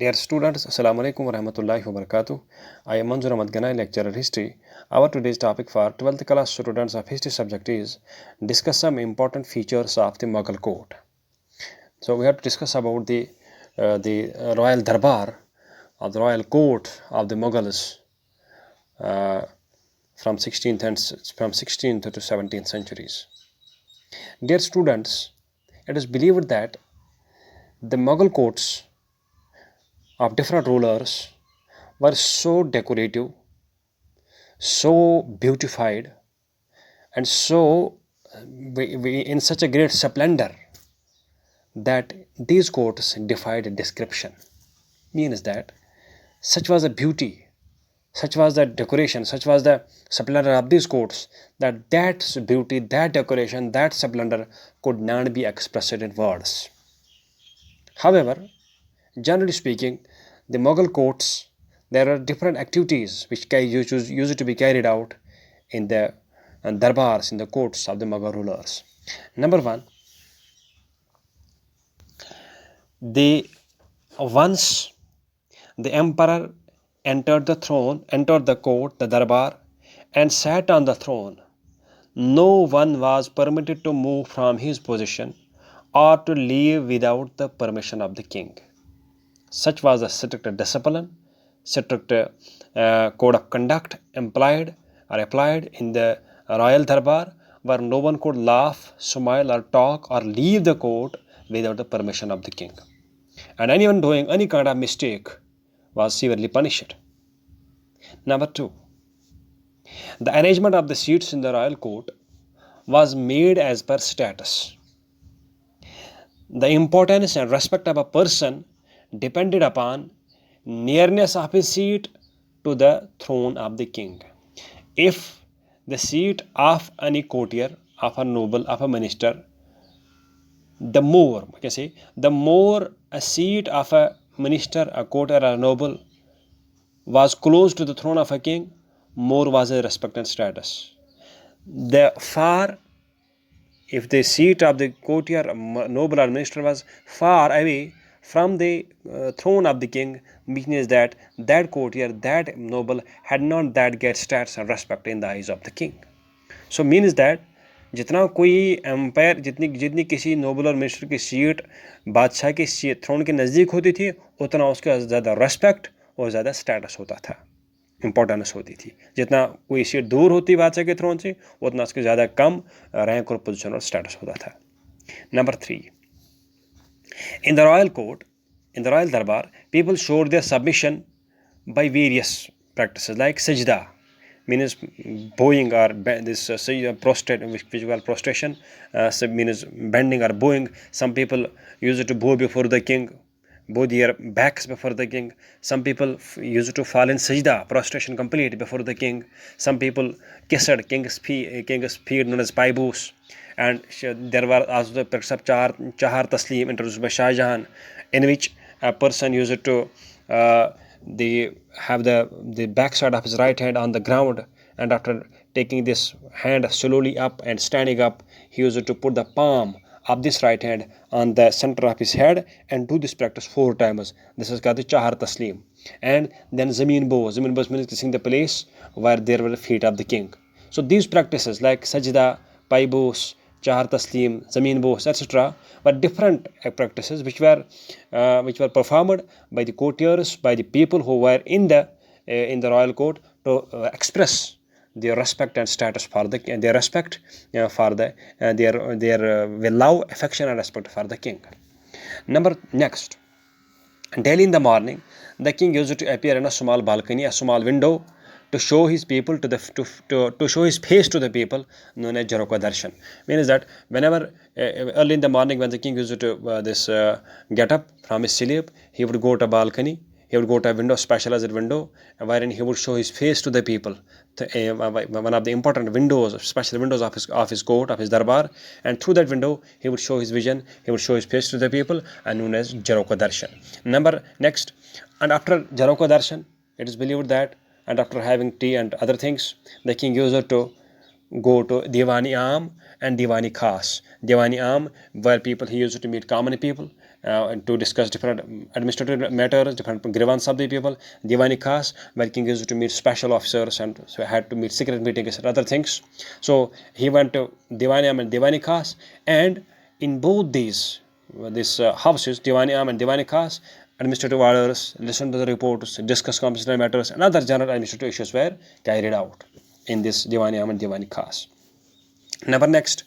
Dear students, Assalamu alaikum wa rahmatullahi wa barakatuh. I am Manzur Ahmad Ganai, lecturer history. Our today's topic for 12th class students of history subject is discuss some important features of the Mughal court. So we have to discuss about the royal darbar or the royal court of the Mughals from 16th to 17th centuries. Dear students, it is believed that the Mughal courts of different rulers were so decorative, so beautified, and so in such a great splendor that these courts defied description. Means that such was the beauty, such was the decoration, such was the splendor of these courts that beauty, that decoration, that splendor could not be expressed in words. However, generally speaking, the Mughal courts, there are different activities which used to be carried out in the darbars, in the courts of the Mughal rulers. Number one, once the emperor entered the court, the darbar, and sat on the throne, no one was permitted to move from his position or to leave without the permission of the king. Such was the strict discipline, strict code of conduct applied in the royal darbar, where no one could laugh, smile, or talk or leave the court without the permission of the king. And anyone doing any kind of mistake was severely punished. Number two, the arrangement of the seats in the royal court was made as per status. The importance and respect of a person depended upon nearness of his seat to the throne of the king. If the seat of any courtier, of a noble, of a minister, the more a seat of a minister, a courtier, or a noble was close to the throne of a king, more was a respect and status. If the seat of the courtier, noble, or minister was far away from the throne of the king, means that courtier, that noble had not that great status and respect in the eyes of the king. So means that जितना कोई empire, जितनी किसी Nobel और minister की seat बादशाह के throne के नज़दीक होती थी, उतना उसका ज़्यादा रेस्पेक्ट और ज़्यादा स्टेटस होता था, इम्पोर्टेंस होती थी. जितना कोई सीट दूर होती बादशाह के थ्रोन से, उतना उसके ज़्यादा कम रैंक और पोजीशन और स्टेटस होता था. Number 3, in the royal court, in the royal darbar, people showed their submission by various practices like sajda, means bowing, or this prostrate, which we call prostration, means bending or bowing. Some people used to bow before the king, bow their backs before the king. Some people used to fall in sajda, prostration complete before the king. Some people kissed king's feet, known as paibus. And there were also the practice of chahar taslim introduced by Shah Jahan, in which a person used to have the backside of his right hand on the ground, and after taking this hand slowly up and standing up, he used to put the palm of this right hand on the center of his head and do this practice 4 times. This is called the chahar taslim. And then zameen bo means kissing the place where there were the feet of the king. So these practices like sajda, paibos, chahar taslim, zameen bo, etc., were different practices which were performed by the courtiers, by the people who were in the royal court to express their respect and status for their respect for their love, affection, and respect for the king. Next, daily in the morning, the king used to appear in a small balcony, a small window, to show his people to show his face to the people, known as Jaroka Darshan. Means that whenever early in the morning, when the king used to get up from his sleep, he would go to a balcony, he would go to a window, specialized window, wherein he would show his face to the people. One of the important windows, special windows of his court, of his darbar, and through that window he would show his vision, he would show his face to the people, and known as Jaroka Darshan. Next, and after Jaroka Darshan, it is believed that, and after having tea and other things, the king used to go to Diwani Am and Diwani Khas. Diwani Am, where he used to meet common people, to discuss different administrative matters, different grievance of the people. Diwani Khas, where king used to meet special officers and so had to meet secret meetings and other things. So he went to Diwani Am and Diwani Khas, and in both these houses, Diwani Am and Diwani Khas, administrative orders, listen to the reports, discuss constitutional matters, and other general administrative issues were carried out in this Diwani Am and Diwani Khas. Number next,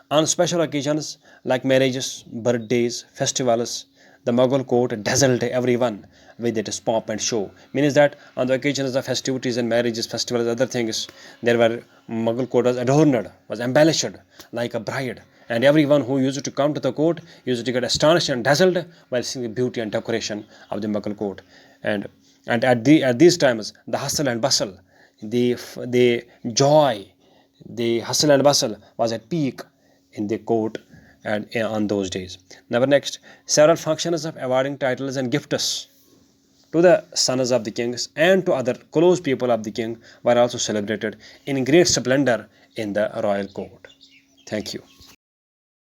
on special occasions like marriages, birthdays, festivals, the Mughal court dazzled everyone with its pomp and show. Means that on the occasions of festivities and marriages, festivals, other things, there were Mughal court was adorned, was embellished like a bride, and everyone who used to come to the court used to get astonished and dazzled while seeing the beauty and decoration of the Mughal court. And at these times, the hustle and bustle, the joy, the hustle and bustle was at peak in the court and on those days. Number next, several functions of awarding titles and gifts to the sons of the kings and to other close people of the king were also celebrated in great splendor in the royal court. Thank you.